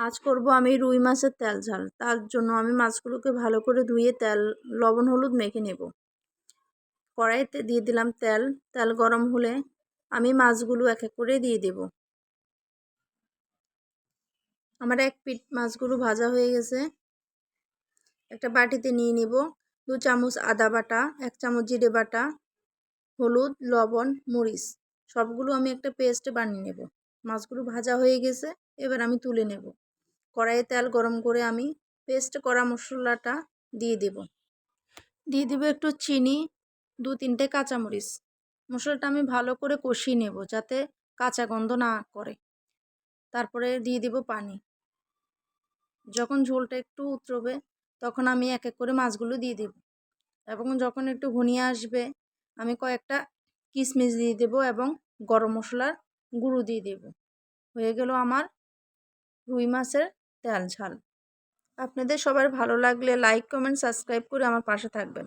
আজ করব আমি রুই মাছের তেল ঝাল। তার জন্য আমি মাছগুলোকে ভালো করে ধুয়ে লবণ হলুদ মেখে নেব। কড়াইতে দিয়ে দিলাম তেল। তেল গরম হলে আমি মাছগুলো এক এক করে দিয়ে দেব। আমার এক পিঠ মাছগুলো ভাজা হয়ে গেছে। একটা বাটিতে নিয়ে নেব 2 চামচ আদা বাটা, 1 চামচ জিরে বাটা, হলুদ, লবণ, মরিচ সবগুলো আমি একটা পেস্ট বানিয়ে নেব। মাছগুলো ভাজা হয়ে গেছে, এবার আমি তুলে নেব। কড়াইয়ে তেল গরম করে আমি পেস্ট করা মশলাটা দিয়ে দেব একটু চিনি, 2-3টে কাঁচামরিচ। মশলাটা আমি ভালো করে কষিয়ে নেব যাতে কাঁচা গন্ধ না করে। তারপরে দিয়ে দেব পানি। যখন ঝোলটা একটু উতরবে তখন আমি এক এক করে মাছগুলো দিয়ে দেব এবং যখন একটু ঘনিয়ে আসবে আমি কয়েকটা কিশমিশ দিয়ে দেব এবং গরম মশলার গুঁড়ো দিয়ে দেব। হয়ে গেল আমার রুই মাছের তেল ঝাল। আপনাদের সবার ভালো লাগলে লাইক, কমেন্ট, সাবস্ক্রাইব করে আমার পাশে থাকবেন।